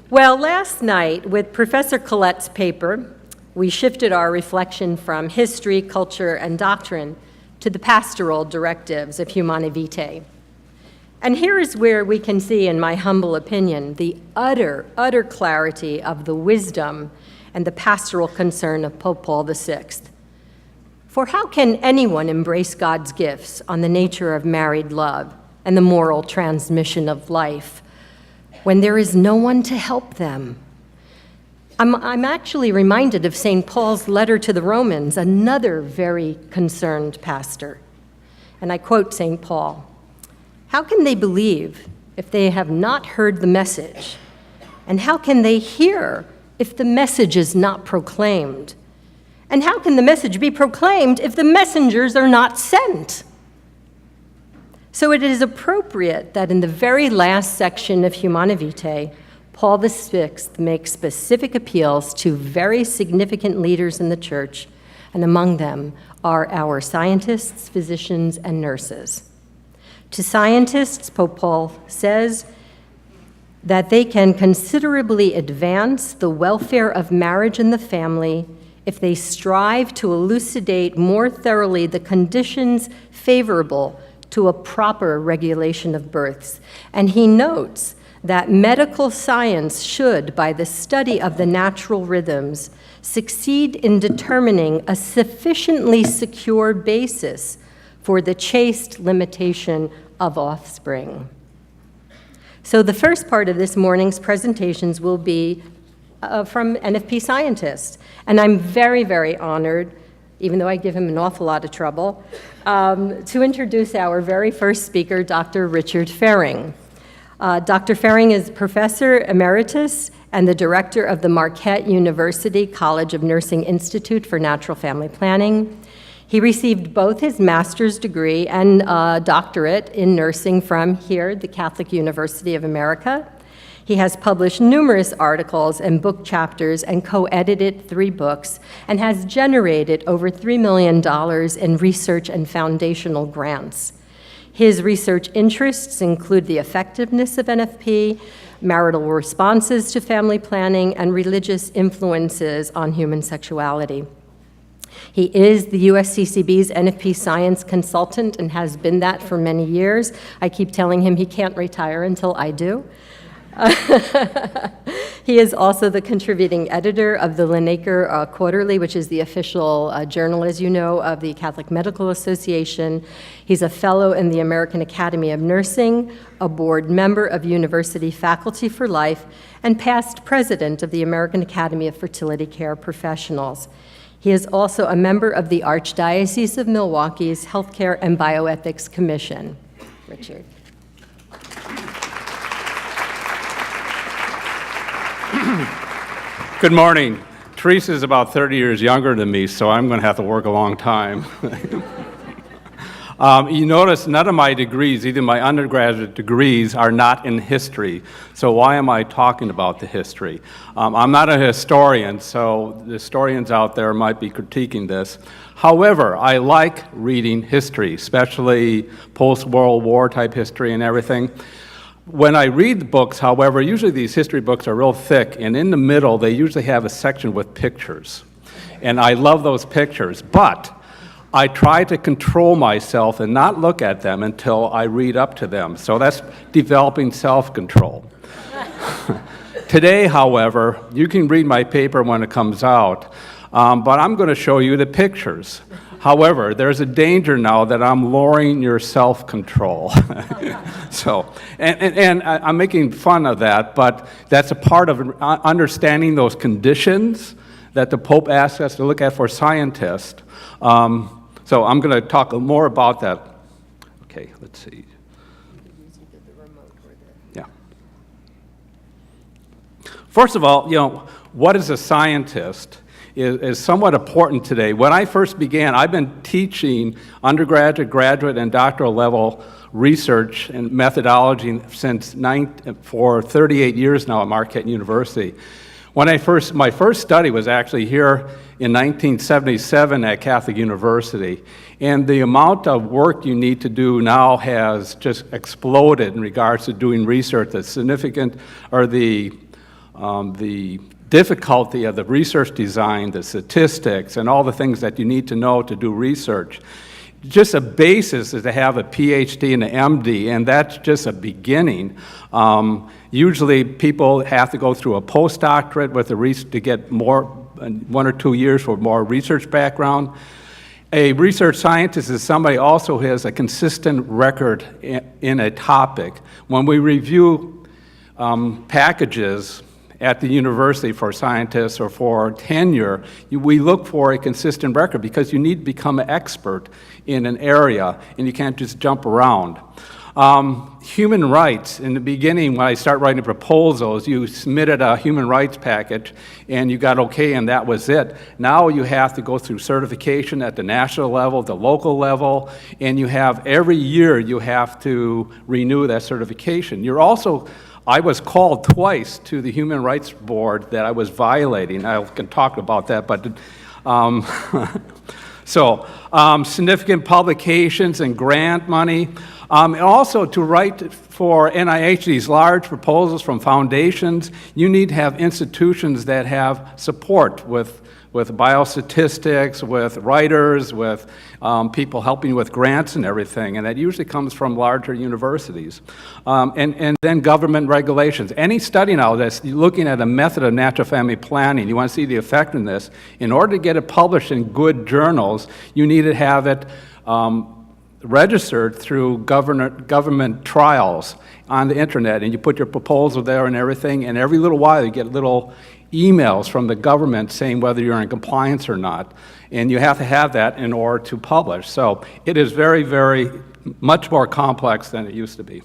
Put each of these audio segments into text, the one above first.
Well, last night, with Professor Collette's paper, we shifted our reflection from history, culture, and doctrine to the pastoral directives of Humanae Vitae. And here is where we can see, in my humble opinion, the utter clarity of the wisdom and the pastoral concern of Pope Paul VI. For how can anyone embrace God's gifts on the nature of married love and the moral transmission of life when there is no one to help them? I'm actually reminded of St. Paul's letter to the Romans, another very concerned pastor. And I quote St. Paul, "How can they believe if they have not heard the message? And how can they hear if the message is not proclaimed? And how can the message be proclaimed if the messengers are not sent?" So it is appropriate that in the very last section of Humanae Vitae, Paul VI makes specific appeals to very significant leaders in the church, and among them are our scientists, physicians, and nurses. To scientists, Pope Paul says that they can considerably advance the welfare of marriage and the family if they strive to elucidate more thoroughly the conditions favorable to a proper regulation of births. And he notes that medical science should, by the study of the natural rhythms, succeed in determining a sufficiently secure basis for the chaste limitation of offspring. So the first part of this morning's presentations will be from NFP scientists. And I'm very, very honored, even though I give him an awful lot of trouble, to introduce our very first speaker, Dr. Richard Fehring. Dr. Fehring is Professor Emeritus and the Director of the Marquette University College of Nursing Institute for Natural Family Planning. He received both his master's degree and doctorate in nursing from here, the Catholic University of America. He has published numerous articles and book chapters and co-edited 3 books and has generated over $3 million in research and foundational grants. His research interests include the effectiveness of NFP, marital responses to family planning, and religious influences on human sexuality. He is the USCCB's NFP science consultant and has been that for many years. I keep telling him he can't retire until I do. He is also the contributing editor of the Linacre Quarterly, which is the official journal, as you know, of the Catholic Medical Association. He's a fellow in the American Academy of Nursing, a board member of University Faculty for Life, and past president of the American Academy of Fertility Care Professionals. He is also a member of the Archdiocese of Milwaukee's Healthcare and Bioethics Commission. Richard. Good morning. Teresa is about 30 years younger than me, so I'm going to have to work a long time. You notice none of my degrees, even my undergraduate degrees, are not in history. So why am I talking about the history? I'm not a historian, so the historians out there might be critiquing this. However, I like reading history, especially post-World War type history and everything. When I read the books, however, usually these history books are real thick, and in the middle, they usually have a section with pictures. And I love those pictures, but I try to control myself and not look at them until I read up to them. So that's developing self-control. Today, however, you can read my paper when it comes out, but I'm going to show you the pictures. However, there's a danger now that I'm lowering your self-control. So, and I'm making fun of that, but that's a part of understanding those conditions that the Pope asks us to look at for scientists. So I'm going to talk more about that. Okay, let's see. Yeah. First of all, what is a scientist? Is somewhat important today. When I first began, I've been teaching undergraduate, graduate, and doctoral level research and methodology for 38 years now at Marquette University. My first study was actually here in 1977 at Catholic University, and the amount of work you need to do now has just exploded in regards to doing research that's significant, or the the difficulty of the research design, the statistics, and all the things that you need to know to do research. Just a basis is to have a Ph.D. and an M.D., and that's just a beginning. Usually people have to go through a postdoctorate with to get more, 1 or 2 years for more research background. A research scientist is somebody also who has a consistent record in a topic. When we review packages at the university for scientists or for tenure, we look for a consistent record because you need to become an expert in an area and you can't just jump around. Human rights, in the beginning when I start writing proposals, you submitted a human rights package and you got okay and that was it. Now you have to go through certification at the national level, the local level, and you have every year you have to renew that certification. I was called twice to the Human Rights Board that I was violating. I can talk about that, but significant publications and grant money. And also to write for NIH these large proposals from foundations, you need to have institutions that have support with biostatistics, with writers, with people helping with grants and everything, and that usually comes from larger universities. And then government regulations. Any study now that's looking at a method of natural family planning, you want to see the effectiveness, in order to get it published in good journals, you need to have it registered through government trials on the internet, and you put your proposal there and everything, and every little while you get little emails from the government saying whether you're in compliance or not, and you have to have that in order to publish. So it is very, very much more complex than it used to be.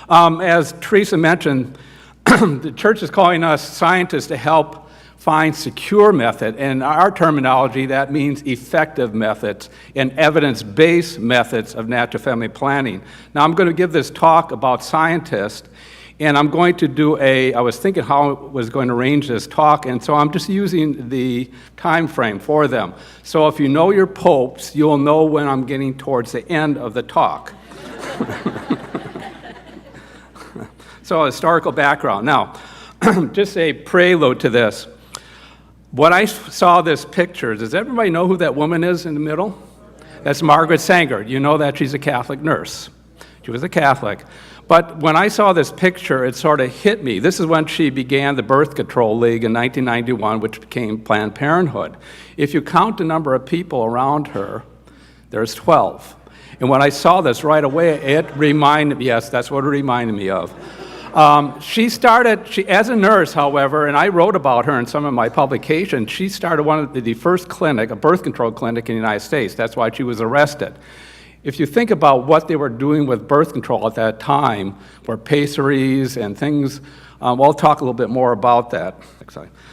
As Teresa mentioned, the church is calling us scientists to help find secure method, and our terminology, that means effective methods and evidence-based methods of natural family planning. Now I'm going to give this talk about scientists, and I'm going to do I was thinking how I was going to arrange this talk, and so I'm just using the time frame for them. So if you know your popes, you'll know when I'm getting towards the end of the talk. So historical background. Now, just a prelude to this. When I saw this picture, does everybody know who that woman is in the middle? That's Margaret Sanger. You know that she's a Catholic nurse. She was a Catholic. But when I saw this picture, it sort of hit me. This is when she began the Birth Control League in 1991, which became Planned Parenthood. If you count the number of people around her, there's 12. And when I saw this right away, it reminded me, yes, that's what it reminded me of. She as a nurse, however, and I wrote about her in some of my publications, she started one of the first clinic, a birth control clinic in the United States. That's why she was arrested. If you think about what they were doing with birth control at that time, were pessaries and things, we'll talk a little bit more about that.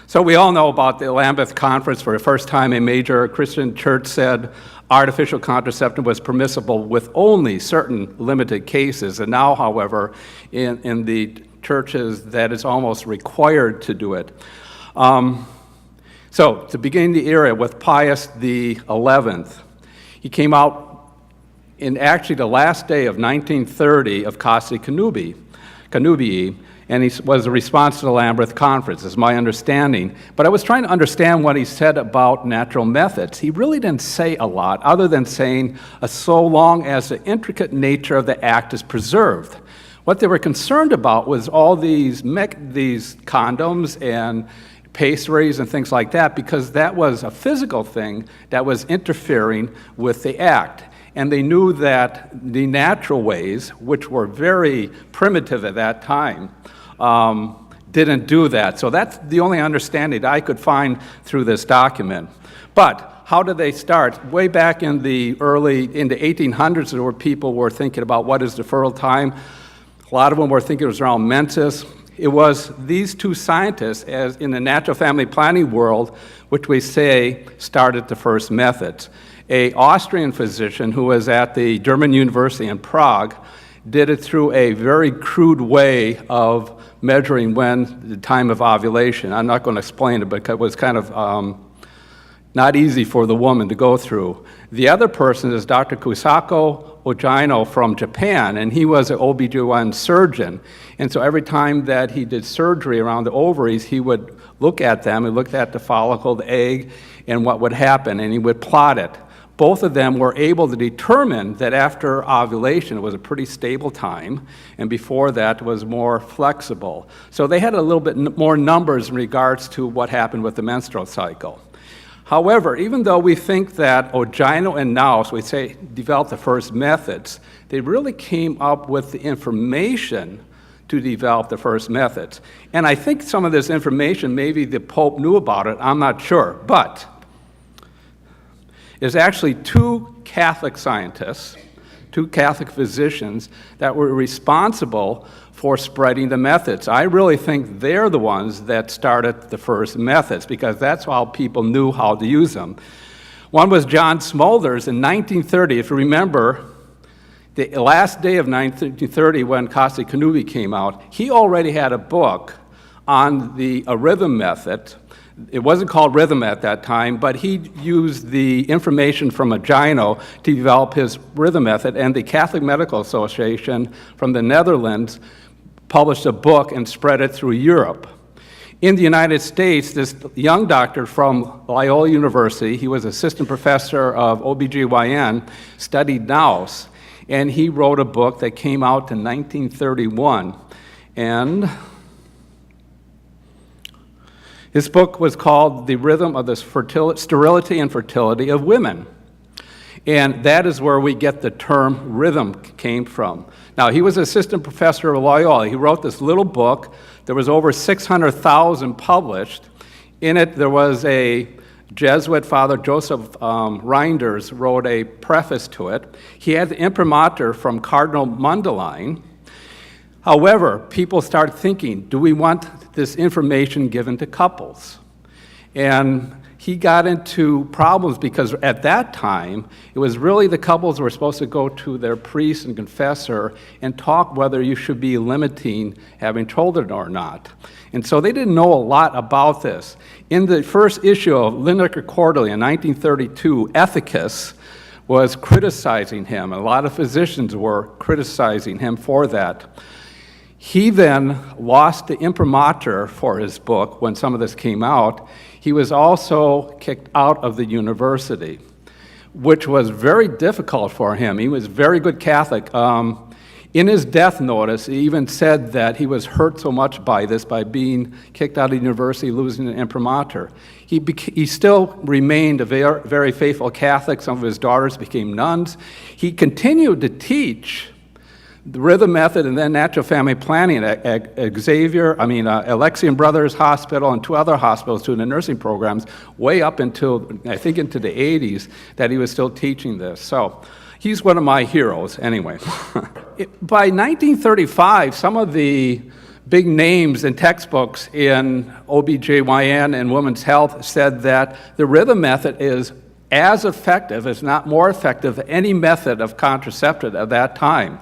So we all know about the Lambeth Conference. For the first time, a major Christian church said artificial contraception was permissible with only certain limited cases. And now, however, in the churches, that is almost required to do it. So to begin the era with Pius XI, he came out in actually the last day of 1930 of Casti Connubii, and he was a response to the Lambeth Conference, is my understanding. But I was trying to understand what he said about natural methods. He really didn't say a lot, other than saying, so long as the intricate nature of the act is preserved. What they were concerned about was all these condoms and pessaries and things like that, because that was a physical thing that was interfering with the act. And they knew that the natural ways, which were very primitive at that time, didn't do that. So that's the only understanding that I could find through this document. But how did they start? Way back in the 1800s, there were people were thinking about what is the fertile time. A lot of them were thinking it was around menses. It was these two scientists, as in the natural family planning world, which we say started the first methods. An Austrian physician who was at the German University in Prague did it through a very crude way of measuring when the time of ovulation. I'm not going to explain it, but it was kind of not easy for the woman to go through. The other person is Dr. Kusako Ogino from Japan, and he was an OB/GYN surgeon. And so every time that he did surgery around the ovaries, he would look at them, he looked at the follicle, the egg, and what would happen, and he would plot it. Both of them were able to determine that after ovulation, it was a pretty stable time, and before that was more flexible. So they had a little bit more numbers in regards to what happened with the menstrual cycle. However, even though we think that Ogino and Naus, we say, developed the first methods, they really came up with the information to develop the first methods. And I think some of this information, maybe the Pope knew about it, I'm not sure, but there's actually two Catholic scientists, two Catholic physicians that were responsible for spreading the methods. I really think they're the ones that started the first methods because that's how people knew how to use them. One was John Smulders in 1930. If you remember, the last day of 1930 when Casti Connubii came out, he already had a book on the rhythm method. It wasn't called rhythm at that time, but he used the information from Ogino to develop his rhythm method, and the Catholic Medical Association from the Netherlands published a book and spread it through Europe. In the United States, this young doctor from Loyola University, he was assistant professor of OB/GYN, studied Naus, and he wrote a book that came out in 1931. And his book was called The Rhythm of the Sterility and Fertility of Women. And that is where we get the term rhythm came from. Now, he was assistant professor of Loyola. He wrote this little book. There was over 600,000 published. In it, there was a Jesuit Father Joseph Reinders wrote a preface to it. He had the imprimatur from Cardinal Mundelein. However, people started thinking, do we want this information given to couples? And he got into problems because at that time, it was really the couples who were supposed to go to their priest and confessor and talk whether you should be limiting having children or not. And so they didn't know a lot about this. In the first issue of Linacre Quarterly in 1932, Ethicus was criticizing him. A lot of physicians were criticizing him for that. He then lost the imprimatur for his book when some of this came out. He was also kicked out of the university, which was very difficult for him. He was a very good Catholic. In his death notice, he even said that he was hurt so much by this, by being kicked out of the university, losing an imprimatur. He still remained a very, very faithful Catholic. Some of his daughters became nuns. He continued to teach the rhythm method and then natural family planning at Alexian Brothers Hospital and two other hospitals doing the nursing programs way up until, I think, into the 80s that he was still teaching this. So he's one of my heroes anyway. By 1935, some of the big names in textbooks in OB/GYN and women's health said that the rhythm method is as effective, if not more effective, than any method of contraceptive at that time.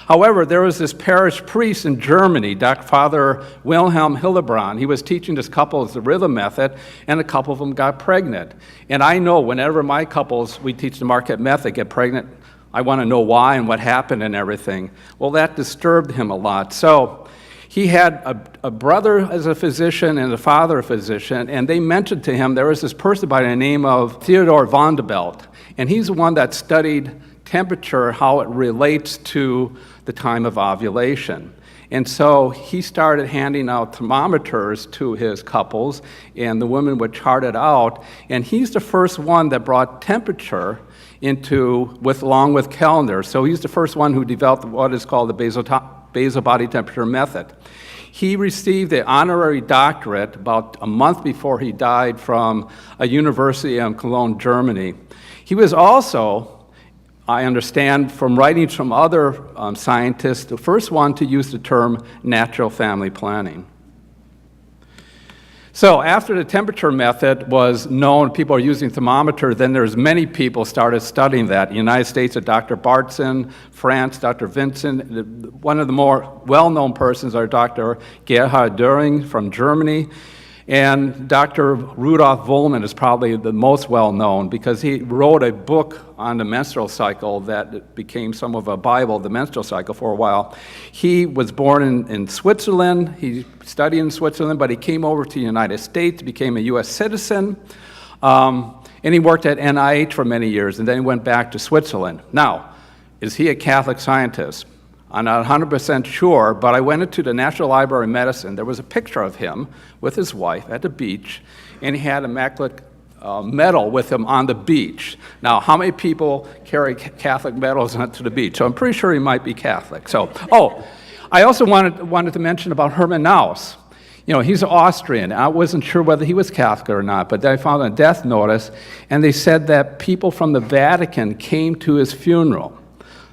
However, there was this parish priest in Germany, Dr. Father Wilhelm Hillebrand. He was teaching this couples the rhythm method, and a couple of them got pregnant. And I know whenever my couples, we teach the Marquette method, get pregnant, I want to know why and what happened and everything. Well, that disturbed him a lot. So he had a brother as a physician and a father a physician, and they mentioned to him there was this person by the name of Theodor Vanderbilt, and he's the one that studied temperature, how it relates to the time of ovulation. And so he started handing out thermometers to his couples, and the women would chart it out. And he's the first one that brought temperature along with calendar. So he's the first one who developed what is called the basal body temperature method. He received an honorary doctorate about a month before he died from a university in Cologne, Germany. He was also, I understand from writings from other scientists, the first one to use the term natural family planning. So after the temperature method was known, people are using thermometer, then there's many people started studying that. In the United States, Dr. Bartzen, France, Dr. Vincent, one of the more well-known persons are Dr. Gerhard Döring from Germany. And Dr. Rudolf Vollmann is probably the most well-known because he wrote a book on the menstrual cycle that became some of a Bible, the menstrual cycle, for a while. He was born in Switzerland. He studied in Switzerland, but he came over to the United States, became a U.S. citizen, and he worked at NIH for many years, and then he went back to Switzerland. Now, is he a Catholic scientist? I'm not 100% sure, but I went into the National Library of Medicine. There was a picture of him with his wife at the beach, and he had a immaculate medal with him on the beach. Now, how many people carry Catholic medals onto the beach? So I'm pretty sure he might be Catholic. So, I also wanted to mention about Hermann Naus. You know, he's Austrian. I wasn't sure whether he was Catholic or not, but then I found a death notice, and they said that people from the Vatican came to his funeral.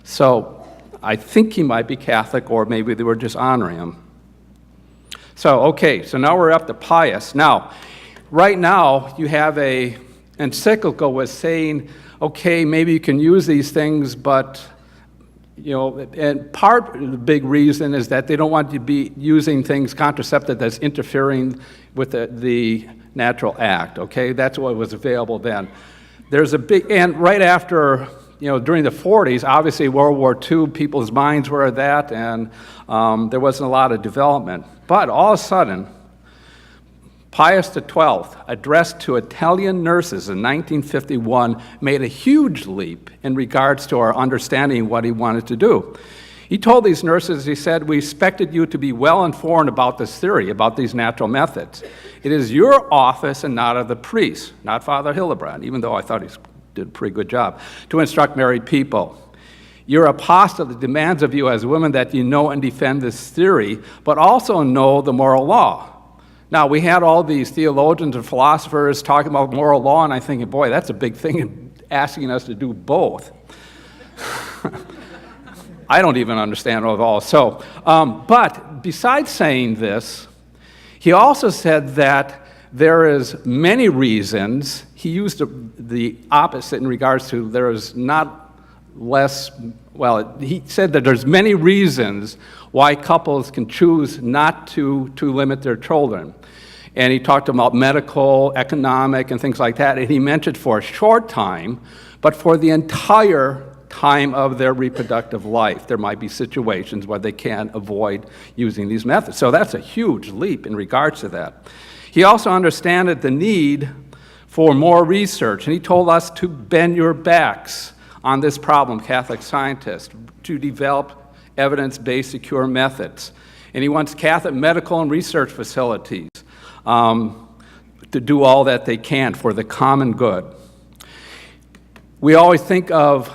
So I think he might be Catholic, or maybe they were just honoring him. So, okay, so now we're up to Pius. Now, right now, you have a encyclical with saying, okay, maybe you can use these things, but, you know, and part of the big reason is that they don't want to be using things, contraceptive, that's interfering with the natural act, okay? That's what was available then. There's a big, and right after, you know, during the 40s, obviously World War II, people's minds were at that, and there wasn't a lot of development. But all of a sudden, Pius XII, addressed to Italian nurses in 1951, made a huge leap in regards to our understanding what he wanted to do. He told these nurses, he said, we expected you to be well informed about this theory, about these natural methods. It is your office and not of the priest, not Father Hildebrand, even though I thought he did a pretty good job, to instruct married people. Your apostolate demands of you as women that you know and defend this theory, but also know the moral law. Now, we had all these theologians and philosophers talking about moral law, and I'm thinking, boy, that's a big thing, asking us to do both. I don't even understand it at all. So, but besides saying this, he also said that there is many reasons. He used the opposite in regards to there is not less, well, he said that there's many reasons why couples can choose not to limit their children. And he talked about medical, economic, and things like that. And he mentioned for a short time, but for the entire time of their reproductive life, there might be situations where they can't avoid using these methods. So that's a huge leap in regards to that. He also understood the need for more research, and he told us to bend your backs on this problem, Catholic scientists, to develop evidence-based secure methods. And he wants Catholic medical and research facilities to do all that they can for the common good. We always think of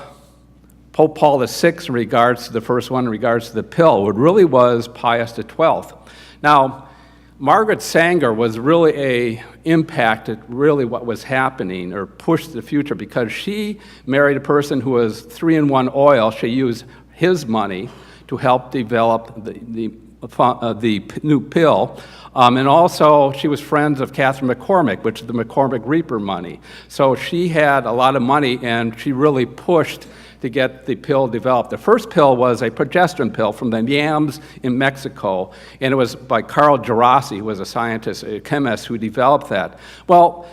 Pope Paul VI in regards to the first one, in regards to the pill. It really was Pius XII. Now, Margaret Sanger was really impacted really what was happening or pushed the future because she married a person who was 3-in-1 oil. She used his money to help develop the new pill. And also, she was friends of Catherine McCormick, which is the McCormick Reaper money. So she had a lot of money, and she really pushed to get the pill developed. The first pill was a progesterone pill from the yams in Mexico, and it was by Carl Gerasi, who was a scientist, a chemist, who developed that. Well,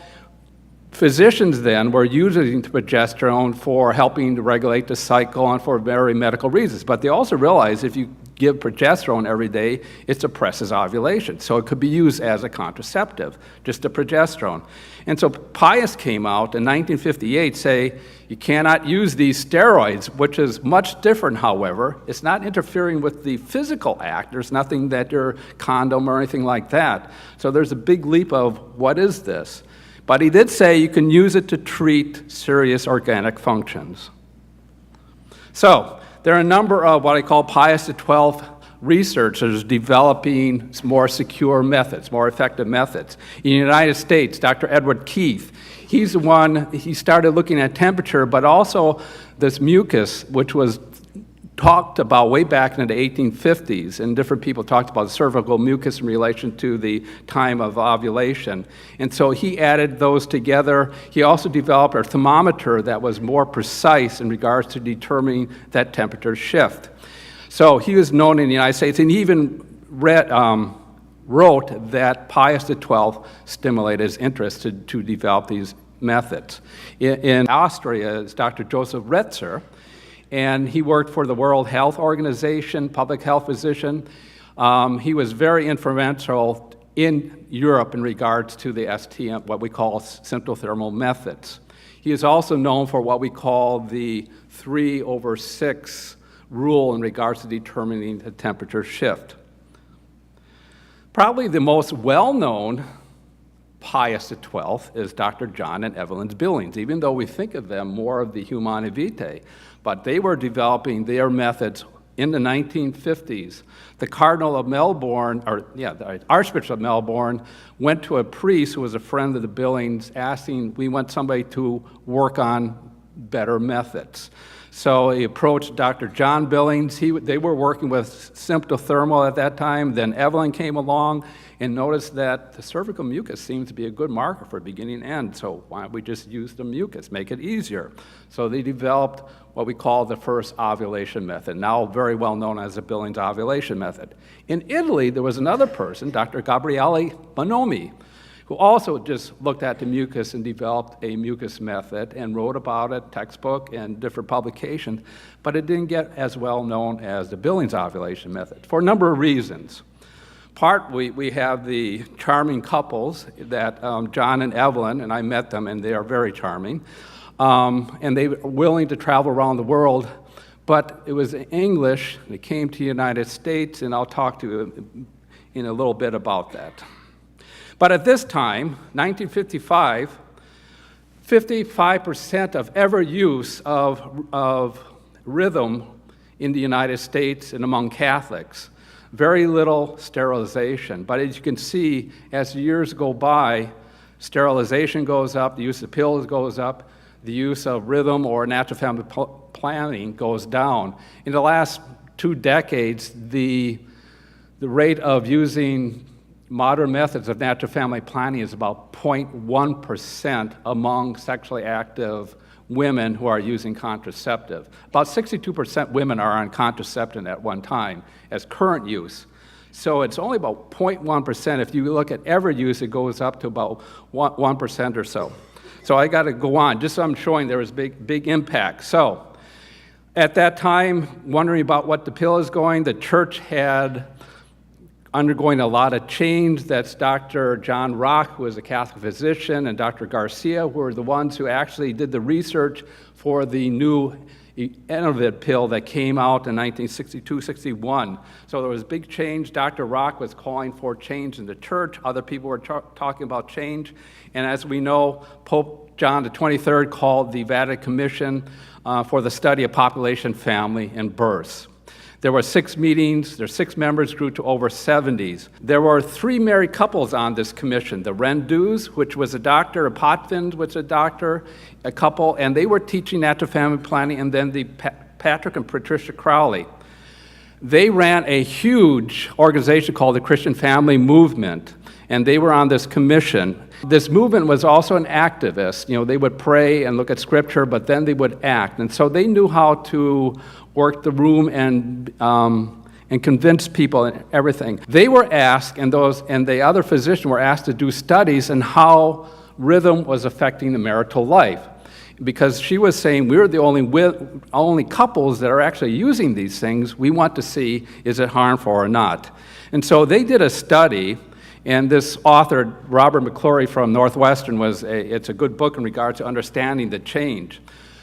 physicians then were using progesterone for helping to regulate the cycle and for very medical reasons, but they also realized if you give progesterone every day, it suppresses ovulation. So it could be used as a contraceptive, just the progesterone. And so Pius came out in 1958 say, you cannot use these steroids, which is much different, however. It's not interfering with the physical act. There's nothing that your condom or anything like that. So there's a big leap of what is this? But he did say you can use it to treat serious organic functions. So there are a number of what I call Pius XII researchers developing more secure methods, more effective methods. In the United States, Dr. Edward Keith, he's the one, he started looking at temperature, but also this mucus, which was talked about way back in the 1850s, and different people talked about cervical mucus in relation to the time of ovulation. And so he added those together. He also developed a thermometer that was more precise in regards to determining that temperature shift. So he was known in the United States, and he even wrote that Pius XII stimulated his interest to develop these methods. In Austria is Dr. Joseph Retzer, and he worked for the World Health Organization, public health physician. He was very influential in Europe in regards to the STM, what we call symptothermal methods. He is also known for what we call the 3/6 rule in regards to determining the temperature shift. Probably the most well-known Pius XII is Dr. John and Evelyn Billings, even though we think of them more of the Humanae Vitae, but they were developing their methods in the 1950s. The Cardinal of Melbourne, the Archbishop of Melbourne, went to a priest who was a friend of the Billings, asking, we want somebody to work on better methods. So he approached Dr. John Billings. They were working with symptothermal at that time. Then Evelyn came along and noticed that the cervical mucus seems to be a good marker for beginning and end. So why don't we just use the mucus, make it easier? So they developed what we call the first ovulation method, now very well known as the Billings ovulation method. In Italy, there was another person, Dr. Gabriele Bonomi, who also just looked at the mucus and developed a mucus method and wrote about it, textbook and different publications, but it didn't get as well known as the Billings ovulation method for a number of reasons. Part, we have the charming couples that John and Evelyn, and I met them, and they are very charming, and they were willing to travel around the world, but it was English. They came to the United States, and I'll talk to you in a little bit about that. But at this time, 1955, 55% of ever use of rhythm in the United States and among Catholics. Very little sterilization. But as you can see, as years go by, sterilization goes up, the use of pills goes up, the use of rhythm or natural family planning goes down. In the last 2 decades, the rate of using modern methods of natural family planning is about 0.1% among sexually active women who are using contraceptive. About 62% women are on contraception at one time as current use. So it's only about 0.1%. If you look at ever use, it goes up to about 1% or so. So I got to go on, just so I'm showing there was big impact. So at that time, wondering about what the pill is going, the church had undergoing a lot of change. That's Dr. John Rock, who was a Catholic physician, and Dr. Garcia, who were the ones who actually did the research for the new Enovid pill that came out in 1962-61. So there was big change. Dr. Rock was calling for change in the church. Other people were talking about change. And as we know, Pope John the 23rd called the Vatican Commission for the study of population, family, and births. There were 6 meetings. Their 6 members grew to over 70s. There were 3 married couples on this commission. The Rendus, which was a doctor, a Potvins, which was a doctor, a couple, and they were teaching natural family planning, and then the Patrick and Patricia Crowley. They ran a huge organization called the Christian Family Movement, and they were on this commission. This movement was also an activist. You know, they would pray and look at scripture, but then they would act. And so they knew how to work the room and convince people and everything. They were asked, and the other physicians were asked to do studies on how rhythm was affecting the marital life. Because she was saying, we're the only couples that are actually using these things. We want to see, is it harmful or not? And so they did a study. And this author, Robert McClory from Northwestern, it's a good book in regards to understanding the change.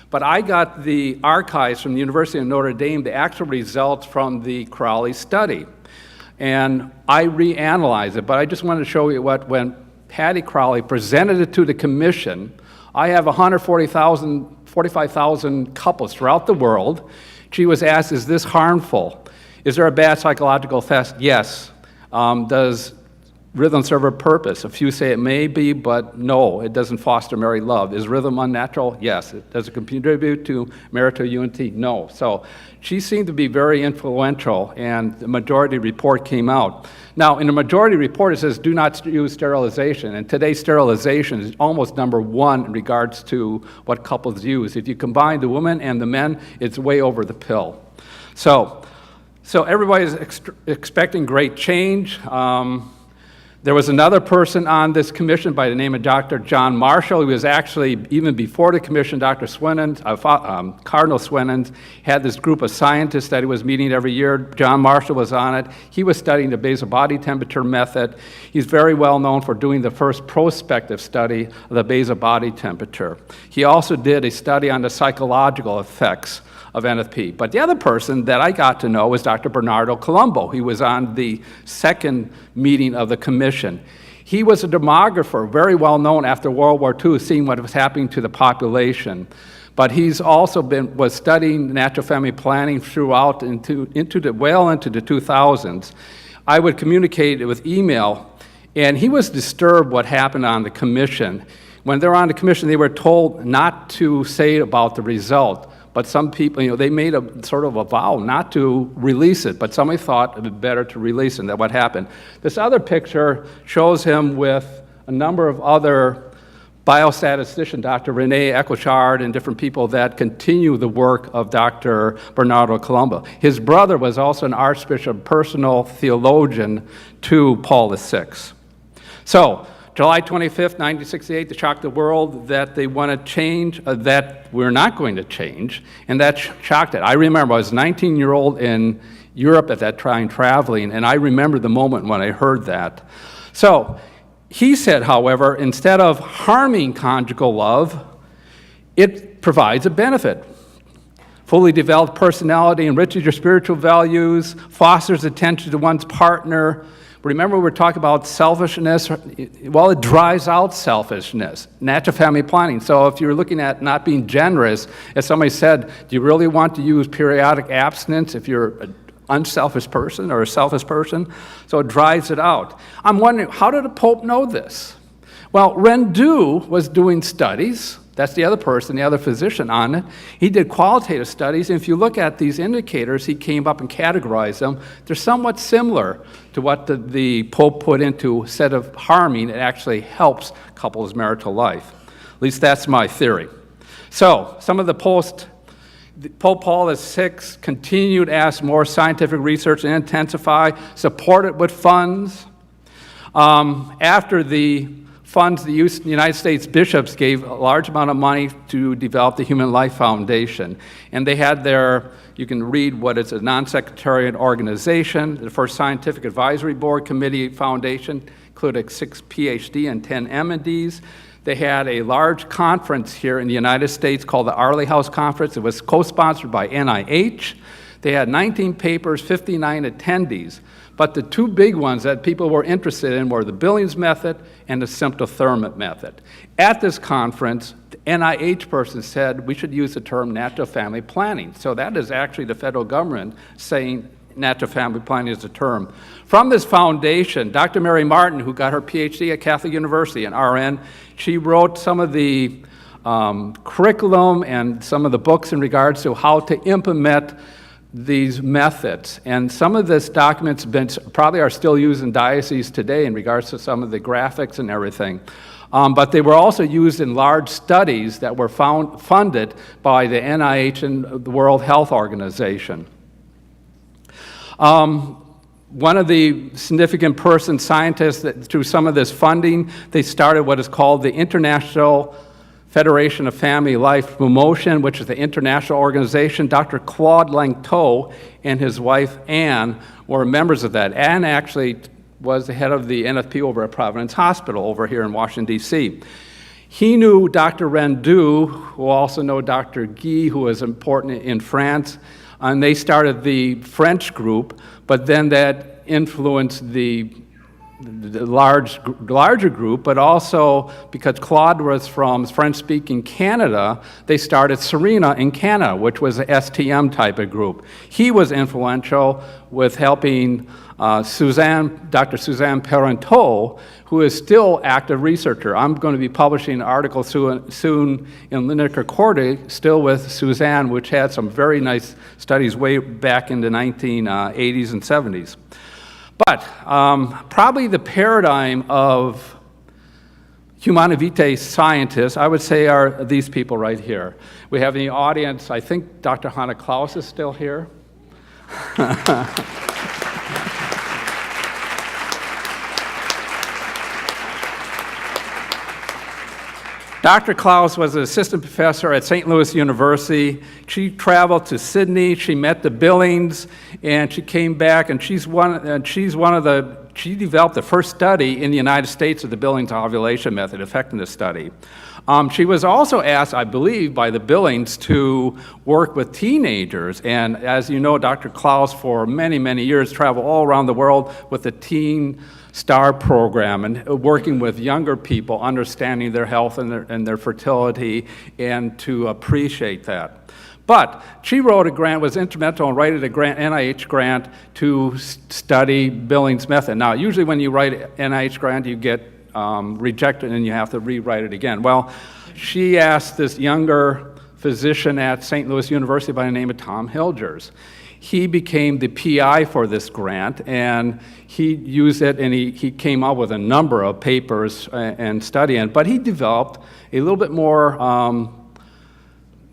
But I got the archives from the University of Notre Dame, the actual results from the Crowley study. And I reanalyzed it, but I just wanted to show you when Patty Crowley presented it to the commission. I have 45,000 couples throughout the world. She was asked, is this harmful? Is there a bad psychological effect? Yes. Does rhythm serve a purpose? A few say it may be, but no, it doesn't foster married love. Is rhythm unnatural? Yes. Does it contribute to marital unity? No. So she seemed to be very influential, and the majority report came out. Now, in the majority report, it says do not use sterilization, and today sterilization is almost #1 in regards to what couples use. If you combine the women and the men, it's way over the pill. So everybody's expecting great change. There was another person on this commission by the name of Dr. John Marshall. He was actually, even before the commission, Dr. Swinens, Cardinal Swinens had this group of scientists that he was meeting every year. John Marshall was on it. He was studying the basal body temperature method. He's very well known for doing the first prospective study of the basal body temperature. He also did a study on the psychological effects of NFP. But the other person that I got to know was Dr. Bernardo Colombo. He was on the second meeting of the commission. He was a demographer, very well known after World War II, seeing what was happening to the population. But he's also was studying natural family planning throughout into the 2000s. I would communicate with email, and he was disturbed what happened on the commission. When they were on the commission, they were told not to say about the result. But some people, they made a sort of a vow not to release it, but somebody thought it would be better to release it, and that's what happened. This other picture shows him with a number of other biostatisticians, Dr. René Ecochard and different people that continue the work of Dr. Bernardo Colombo. His brother was also an archbishop, personal theologian to Paul VI. So, July 25th, 1968, they shocked the world that they want to change, that we're not going to change, and that shocked it. I remember I was a 19-year-old in Europe at that time traveling, and I remember the moment when I heard that. So he said, however, instead of harming conjugal love, it provides a benefit. Fully developed personality enriches your spiritual values, fosters attention to one's partner. Remember, we were talking about selfishness. Well, it drives out selfishness, natural family planning. So if you're looking at not being generous, as somebody said, do you really want to use periodic abstinence if you're an unselfish person or a selfish person? So it drives it out. I'm wondering, how did the Pope know this? Well, Rendu was doing studies. That's the other person, the other physician on it. He did qualitative studies, and if you look at these indicators, he came up and categorized them. They're somewhat similar to what the Pope put into, instead of harming, it actually helps couples' marital life. At least that's my theory. So, some of the Pope Paul VI continued to ask more scientific research and intensify, support it with funds. After the funds, the United States bishops gave a large amount of money to develop the Human Life Foundation. And they had you can read what it's a non-sectarian organization, the first scientific advisory board committee foundation, including 6 Ph.D. and 10 M.Ds. They had a large conference here in the United States called the Arley House Conference. It was co-sponsored by NIH. They had 19 papers, 59 attendees. But the two big ones that people were interested in were the Billings method and the symptothermic method. At this conference, the NIH person said we should use the term natural family planning. So that is actually the federal government saying natural family planning is the term. From this foundation, Dr. Mary Martin, who got her Ph.D. at Catholic University, an RN, she wrote some of the curriculum and some of the books in regards to how to implement these methods. And some of this documents probably are still used in dioceses today in regards to some of the graphics and everything. But they were also used in large studies that were funded by the NIH and the World Health Organization. One of the significant scientists that through some of this funding, they started what is called the International Federation of Family Life Promotion, which is the international organization. Dr. Claude Langteau and his wife Anne were members of that. Anne actually was the head of the NFP over at Providence Hospital over here in Washington, D.C. He knew Dr. Rendu, who also knew Dr. Guy, who was important in France, and they started the French group, but then that influenced the larger group, but also because Claude was from French-speaking Canada, they started Serena in Canada, which was an STM type of group. He was influential with helping Dr. Suzanne Parenteau, who is still active researcher. I'm going to be publishing an article soon in Clinical Quarterly, still with Suzanne, which had some very nice studies way back in the 1980s and 70s. But probably the paradigm of Humanae Vitae scientists, I would say, are these people right here. We have in the audience, I think Dr. Hannah Klaus is still here. Dr. Klaus was an assistant professor at St. Louis University. She traveled to Sydney, she met the Billings, and she came back, and she developed the first study in the United States of the Billings ovulation method, effectiveness study. She was also asked, I believe, by the Billings to work with teenagers. And as you know, Dr. Klaus, for many, many years, traveled all around the world with the Teen Star program and working with younger people, understanding their health and their fertility, and to appreciate that. But she wrote a grant, was instrumental in writing a grant, NIH grant, to study Billings method. Now, usually when you write an NIH grant, you get rejected and you have to rewrite it again. Well, she asked this younger physician at St. Louis University by the name of Tom Hilgers. He became the PI for this grant, and he used it, and he came up with a number of papers and studying, but he developed a little bit more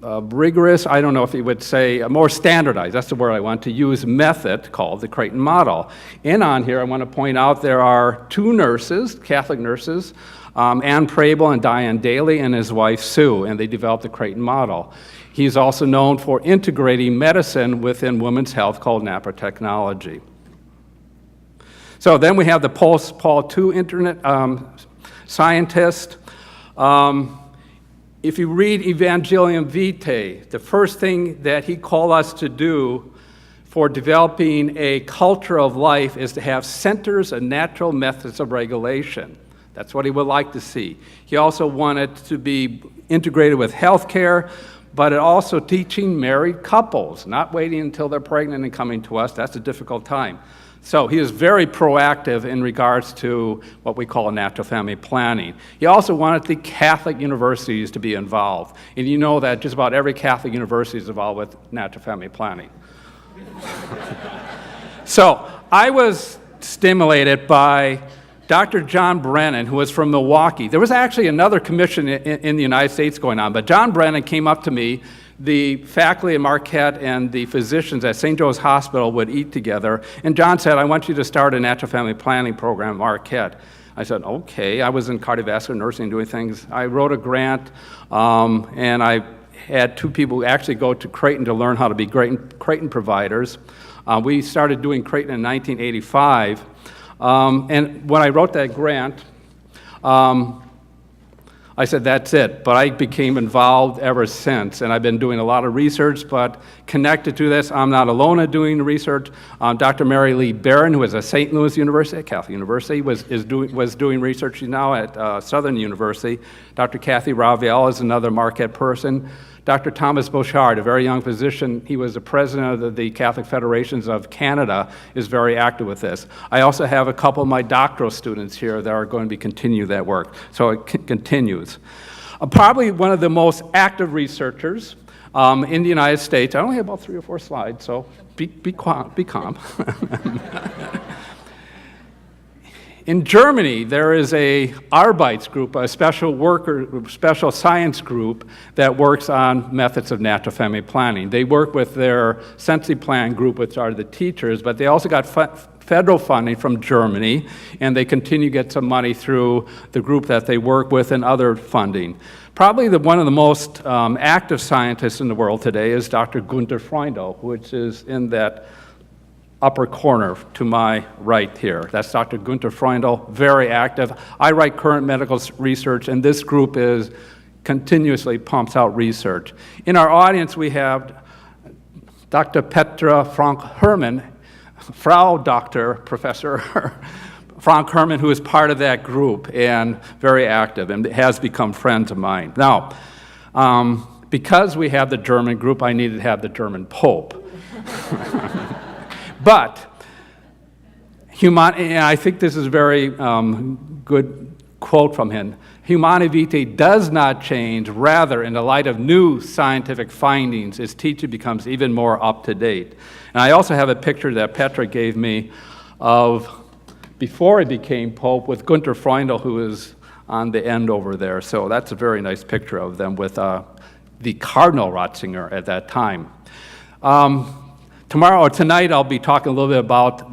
rigorous, I don't know if he would say, more standardized, that's the word I want to use, method called the Creighton model. And on here, I want to point out there are two nurses, Catholic nurses, Ann Prabel and Diane Daly, and his wife Sue, and they developed the Creighton model. He's also known for integrating medicine within women's health called nanotechnology. So then we have the Paul II internet scientist. If you read Evangelium Vitae, the first thing that he called us to do for developing a culture of life is to have centers and natural methods of regulation. That's what he would like to see. He also wanted to be integrated with healthcare, but also teaching married couples, not waiting until they're pregnant and coming to us. That's a difficult time. So he is very proactive in regards to what we call natural family planning. He also wanted the Catholic universities to be involved. And you know that just about every Catholic university is involved with natural family planning. So I was stimulated by Dr. John Brennan, who was from Milwaukee. There was actually another commission in the United States going on, but John Brennan came up to me. The faculty at Marquette and the physicians at St. Joe's Hospital would eat together, and John said, I want you to start a natural family planning program at Marquette. I said, okay. I was in cardiovascular nursing doing things. I wrote a grant, and I had two people actually go to Creighton to learn how to be Creighton providers. We started doing Creighton in 1985, and when I wrote that grant, I said, that's it, but I became involved ever since, and I've been doing a lot of research, but connected to this, I'm not alone at doing the research. Dr. Mary Lee Barron, who is at St. Louis University, Catholic University, was doing research. She's now at Southern University. Dr. Kathy Raviel is another Marquette person. Dr. Thomas Bouchard, a very young physician, he was the president of the Catholic Federations of Canada, is very active with this. I also have a couple of my doctoral students here that are going to continue that work, so it continues. Probably one of the most active researchers in the United States. I only have about 3 or 4 slides, so be calm. In Germany, there is a Arbeits group, a special science group that works on methods of natural family planning. They work with their Sensi Plan group, which are the teachers, but they also got federal funding from Germany, and they continue to get some money through the group that they work with and other funding. Probably one of the most active scientists in the world today is Dr. Gunther Freundl, which is in that upper corner to my right here. That's Dr. Gunther Freundl, very active. I write current medical research, and this group continuously pumps out research. In our audience, we have Dr. Petra Frank-Hermann, Frau Dr. Professor Frank-Hermann, who is part of that group and very active and has become friends of mine. Now, because we have the German group, I needed to have the German Pope. But, and I think this is a very good quote from him, Humanae Vitae does not change, rather, in the light of new scientific findings, its teaching becomes even more up-to-date. And I also have a picture that Petra gave me of before he became Pope with Gunther Freundl, who is on the end over there. So that's a very nice picture of them with the Cardinal Ratzinger at that time. Tomorrow or tonight, I'll be talking a little bit about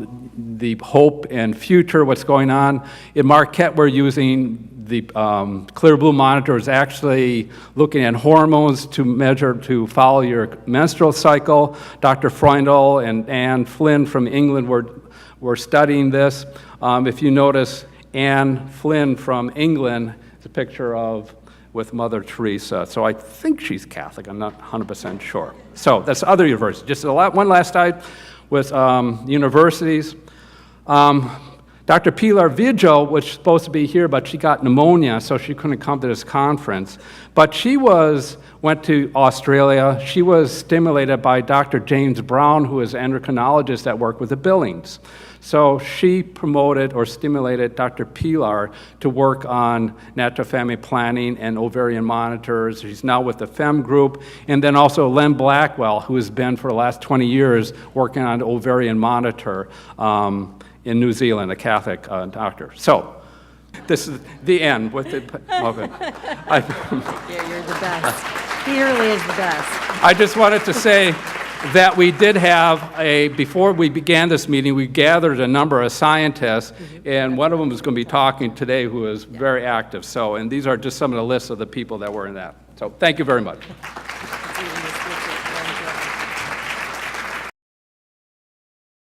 the hope and future, what's going on. In Marquette, we're using The clear blue monitor is actually looking at hormones to follow your menstrual cycle. Dr. Freundel and Anne Flynn from England were studying this. If you notice, Anne Flynn from England is a picture with Mother Teresa. So I think she's Catholic. I'm not 100% sure. So that's other universities. Just one last slide with universities. Dr. Pilar Vigil was supposed to be here, but she got pneumonia, so she couldn't come to this conference. But she went to Australia. She was stimulated by Dr. James Brown, who is an endocrinologist that worked with the Billings. So she promoted or stimulated Dr. Pilar to work on natural family planning and ovarian monitors. She's now with the FEM group. And then also Len Blackwell, who has been for the last 20 years working on ovarian monitor in New Zealand, a Catholic doctor. So this is the end with the, okay. Yeah, you're the best. He really is the best. I just wanted to say that we did have before we began this meeting, we gathered a number of scientists, and one of them is going to be talking today who is very active. So, and these are just some of the lists of the people that were in that. So thank you very much.